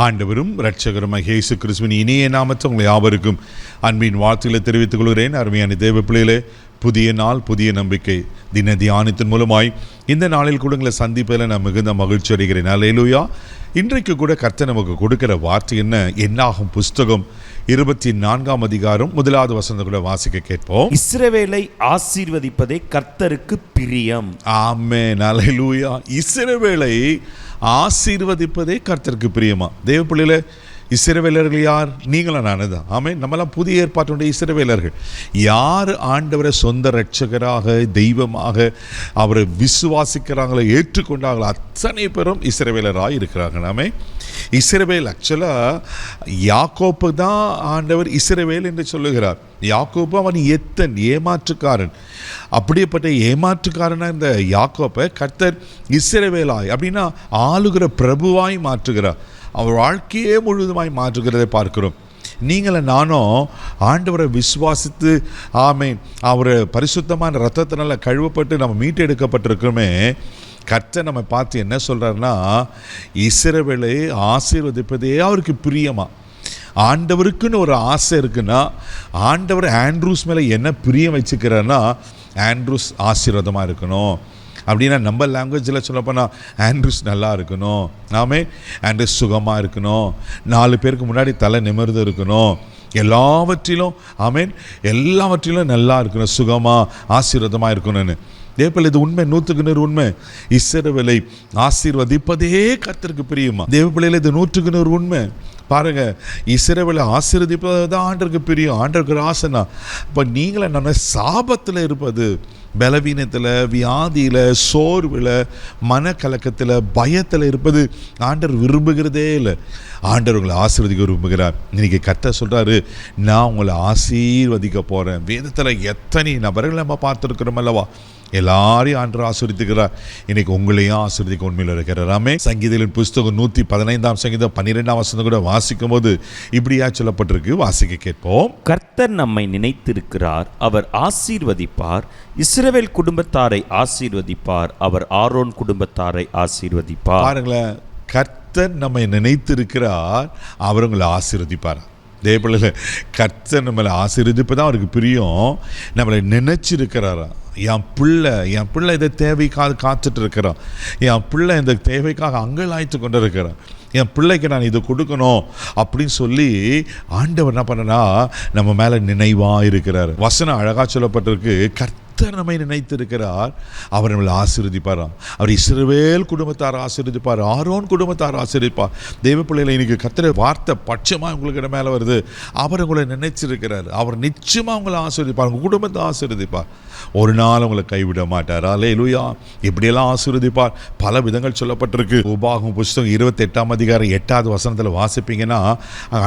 ஆண்டவரும் இரட்சகருமாகிய இயேசு கிறிஸ்துவின் இனிய நாமத்தில் உங்களை யாவருக்கும் அன்பின் வாழ்த்துக்களை தெரிவித்துக் கொள்கிறேன். அருமையான தேவ பிள்ளைகளே, புதிய நாள், புதிய நம்பிக்கை தின தியானத்தின் மூலமாய் இந்த நாளில் கூட உங்களை சந்திப்பதில் நான் மிகுந்த மகிழ்ச்சி அடைகிறேன். அல்லேலூயா. இன்றைக்கு கூட கர்த்தர் நமக்கு கொடுக்கிற வார்த்தை என்ன? என்னாகும் புஸ்தகம் 24ஆம் அதிகாரம் 1வது வசனத்தை கூட வாசிக்க கேட்போம். இஸ்ரவேலை ஆசீர்வதிப்பதே கர்த்தருக்கு பிரியம். ஆமென். அல்லேலூயா. இஸ்ரவேலை ஆசீர்வதிப்பதே கர்த்தருக்கு பிரியமா? தேவ பிள்ளைகளே, இஸ்ரவேலர்கள் யார்? நீங்களும் நானு தான். ஆமென். நம்மளாம் புதிய ஏற்பாட்டுடைய இஸ்ரவேலர்கள். யார் ஆண்டவரை சொந்த இரட்சகராக, தெய்வமாக அவரை விசுவாசிக்கிறாங்களோ, ஏற்றுக்கொண்டாங்களோ அத்தனை பேரும் இஸ்ரவேலராக இருக்கிறாங்க. நாமே இஸ்ரவேல் ஆக்சுவலாக யாக்கோப்பு தான் ஆண்டவர் இஸ்ரவேல் என்று சொல்லுகிறார். யாக்கோப்பு அவன் எத்தன் ஏமாற்றுக்காரன். அப்படிப்பட்ட ஏமாற்றுக்காரனாக இந்த யாக்கோப்பை கர்த்தர் இஸ்ரவேலாய் அப்படின்னா ஆளுகிற பிரபுவாய் மாற்றுகிறார். அவர் வாழ்க்கையே முழுவதுமாய் மாற்றுகிறதை பார்க்கிறோம். நீங்களும் நானும் ஆண்டவரை விசுவாசித்து ஆமென் அவரை பரிசுத்தமான இரத்தத்தினால கழுவப்பட்டு நம்ம மீட்டெடுக்கப்பட்டிருக்கிறோமே. கர்த்தர் நம்ம பார்த்து என்ன சொல்கிறாருன்னா, இஸ்ரவேலை ஆசீர்வதிப்பதே அவருக்கு பிரியமா. ஆண்டவருக்குன்னு ஒரு ஆசை இருக்குன்னா, ஆண்டவர் ஆண்ட்ரூஸ் மேலே என்ன பிரியம் வச்சுக்கிறாருன்னா, ஆண்ட்ரூஸ் ஆசீர்வாதமாக இருக்கணும். அப்படின்னா நம்ம லாங்குவேஜில் சொல்லப்போனால் ஆண்ட்ரூஸ் நல்லா இருக்கணும், நாமே ஆண்ட்ரூஸ் சுகமாக இருக்கணும், 4 பேருக்கு முன்னாடி தலை நிமிர்ந்து இருக்கணும், எல்லாவற்றிலும் ஆமேன் எல்லாவற்றிலும் நல்லா இருக்கணும், சுகமாக ஆசீர்வாதமாக இருக்கணும்னு. தேவப்பிள்ளை, இது உண்மை, 100க்கு 100 உண்மை. இஸ்ரவேலை ஆசீர்வதிப்பதே கர்த்தருக்கு பிரியுமா? தேவப்பிள்ளையில் இது 100க்கு 100 உண்மை. பாருங்க, இஸ்ரவேலை ஆசீர்வதிப்பது தான் ஆண்டருக்கு பிரியும். ஆண்டருக்கு ஆசைனா இப்போ நீங்களே நம்ம சாபத்தில் இருப்பது, பலவீனத்தில், வியாதியில், சோர்வில், மனக்கலக்கத்தில், பயத்தில் இருப்பது ஆண்டவர் விரும்புகிறதே இல்லை. ஆண்டவர் உங்களை ஆசீர்வதிக்க விரும்புகிறார். இன்றைக்கி கர்த்தர் சொல்கிறாரு, நான் உங்களை ஆசீர்வதிக்க போகிறேன். வேதத்தில் எத்தனை நபர்கள் நம்ம பார்த்துருக்கிறோம் அல்லவா? எல்லாரையும் ஆண்டவர் ஆசீர்வதிக்கிறார். இன்னைக்கு உங்களையும் ஆசீர்வதிக்க உண்மையில் இருக்கிறாராமே. சங்கீதங்களின் புஸ்தகம் 115ஆம் சங்கீதம் 12ஆம் வசனம் கூட வாசிக்கும் போது இப்படியா சொல்லப்பட்டிருக்கு. வாசிக்க கேட்போம். கர்த்தர் நம்மை நினைத்திருக்கிறார், அவர் ஆசீர்வதிப்பார். இஸ்ரவேல் குடும்பத்தாரை ஆசீர்வதிப்பார், அவர் ஆரோன் குடும்பத்தாரை ஆசீர்வதிப்பார். பாருங்களேன், கர்த்தர் நம்மை நினைத்திருக்கிறார், அவர் உங்களை ஆசீர்வதிப்பார். தேவப்பிள்ளைல, கர்த்தர் நம்மளை ஆசீர்வதிப்பு தான் அவருக்கு பிரியம். நம்மளை நினைச்சிருக்கிறாரா? என் பிள்ளை இதை தேவைக்காக காத்துட்டு இருக்கிறான், என் பிள்ளை இந்த தேவைக்காக அங்கலாய்த்து கொண்டு இருக்கிறான், என் பிள்ளைக்கு நான் இது கொடுக்கணும் அப்படின்னு சொல்லி ஆண்டவர் என்ன பண்ணனா நம்ம மேலே நினைவாக இருக்கிறார். வசனம் அழகாக சொல்லப்பட்டிருக்கு, கர்த்தர் நம்மை நினைத்திருக்கிறார், அவர் நம்மளை ஆசீர்வதிப்பாராம். அவர் இஸ்ரவேல் குடும்பத்தார் ஆசீர்வதிப்பார், ஆரோன் குடும்பத்தார் ஆசீர்வதிப்பார். தேவ பிள்ளைகளை, இன்னைக்கு கர்த்தர் வார்த்தை பட்சமாக உங்களுக்கு மேலே வருது. அவர் உங்களை நினைச்சிருக்கிறார், அவர் நிச்சயமாக உங்களை ஆசீர்வதிப்பார், உங்கள் குடும்பத்தை ஆசீர்வதிப்பார். ஒரு நாள் உங்களை கைவிட மாட்டார். அல்லேலூயா. இப்படியெல்லாம் ஆசீர்வதிப்பார். பல விதங்கள் சொல்லப்பட்டிருக்கு. உபாகமம் புஸ்தகம் 28ஆம் அதிகாரம் 8வது வசனத்தில் வாசிப்பீங்கன்னா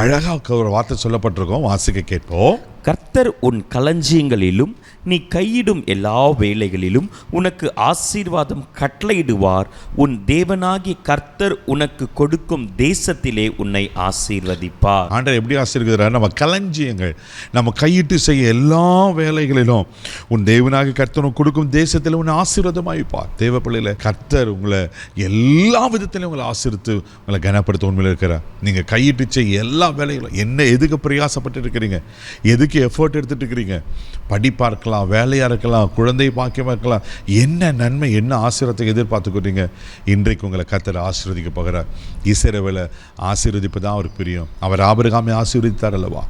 அழகாக ஒரு வார்த்தை சொல்லப்பட்டிருக்கோம். வாசிக்க கேட்போம். கர்த்தர் உன் களஞ்சியங்களிலும் நீ கையிடும் எல்லா வேலைகளிலும் உனக்கு ஆசீர்வாதம் கட்டளையிடுவார். உன் தேவனாகிய கர்த்தர் உனக்கு கொடுக்கும் தேசத்திலே உன்னை ஆசீர்வதிப்பார். ஆண்டவர் எப்படி ஆசீர்வதிக்கிறார்? நம்ம களஞ்சியங்கள், நம்ம கையிட்டு செய்ய எல்லா வேலைகளிலும் உன் தேவனாகிய கர்த்தர் கொடுக்கும் தேசத்தில் உன்னை ஆசீர்வாதமாயிருப்பார். தேவ பிள்ளையில, கர்த்தர் உங்களை எல்லா விதத்திலும் உங்களை ஆசீர்வித்து உங்களை கனப்படுத்த உண்மையில் இருக்கிறார். நீங்கள் கையிட்டு செய்ய எல்லா வேலைகளும் என்ன, எதுக்கு பிரயாசப்பட்டு இருக்கிறீங்க, எதுக்கு எஃபோர்ட் எடுத்துட்டு இருக்கிறீங்க, படிப்பாக இருக்கலாம், வேலையாக இருக்கலாம், குழந்தை பாக்கியமாக இருக்கலாம், என்ன நன்மை, என்ன ஆசீர்வாதத்தை எதிர்பார்த்துக்கிறீங்க? இன்றைக்கு உங்களை கர்த்தர் ஆசீர்வதிக்க போகிறார். இஸ்ரவேலை ஆசீர்வதிப்பு தான் அவர் பிரியம். அவர் ஆபிரகாமை ஆசீர்வதித்தார் அல்லவா?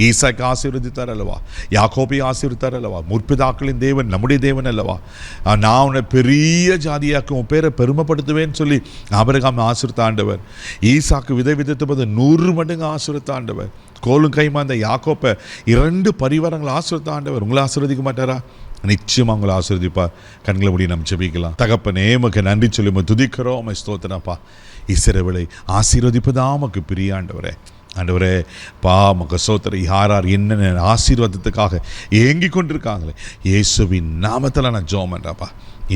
ஈசாக்கு ஆசீர்வதித்தார் அல்லவா? யாக்கோபை ஆசீர்வதித்தார் அல்லவா? முற்பிதாக்களின் தேவன் நம்முடைய தேவன் அல்லவா? நான் உன்னை பெரிய ஜாதியாக்கும், உன் பேரை பெருமைப்படுத்துவேன்னு சொல்லி ஆபிரகாமை ஆசீர்வதித்த ஆண்டவர். ஈசாக்கு விதை விதைத்த போது 100 மடங்கு ஆசீர்வதித்த ஆண்டவர். கோலும் கைமா அந்த யாக்கோப்பை 2 பரிவாரங்களை ஆசீர்வதித்த ஆண்டவர். உங்களை ஆசீர்வதிக்க மாட்டாரா? நிச்சயமாக உங்களை ஆசீர்வதிப்பார். கண்களை மூடி நம்ம ஜெபிக்கலாம். தகப்பனே, உமக்கு நன்றி சொல்லி துதிக்கிறோம், உம்மை ஸ்தோத்திரப்பா. இஸ்ரவேலை ஆசீர்வதிப்பதா உமக்கு பிரிய ஆண்டவரே. ஆண்டவரே, மக சோத்திர யார் என்னென்ன ஆசீர்வாதத்துக்காக ஏங்கி கொண்டிருக்காங்களே, இயேசுவின் நாமத்தில் நான் ஜெபம் பண்ணுறேன்ப்பா.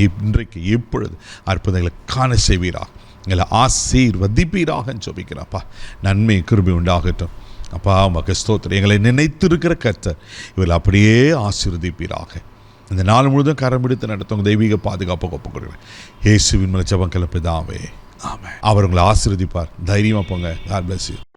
இன்றைக்கு இப்பொழுது அற்புதங்களை காண செய்வீராக, எங்களை ஆசீர்வதிப்பீராக ஜெபிக்கிறப்பா. நன்மை கிருபை உண்டாகட்டும் அப்பா. மக ஸ்தோத்திரம், எங்களை நினைத்திருக்கிற கர்த்தர் இவர்கள் அப்படியே ஆசீர்வதிப்பீராக. இந்த நாள் முழுதும் கரம் பிடித்து நடத்தும் தெய்வீக பாதுகாப்பு ஒப்புக்கொடுக்கிறேன். இயேசுவின் மேல் ஜெபம் பிதாவே, ஆமென். அவர் உங்களை ஆசீர்வதிப்பார். தைரியமா போங்க. God bless you.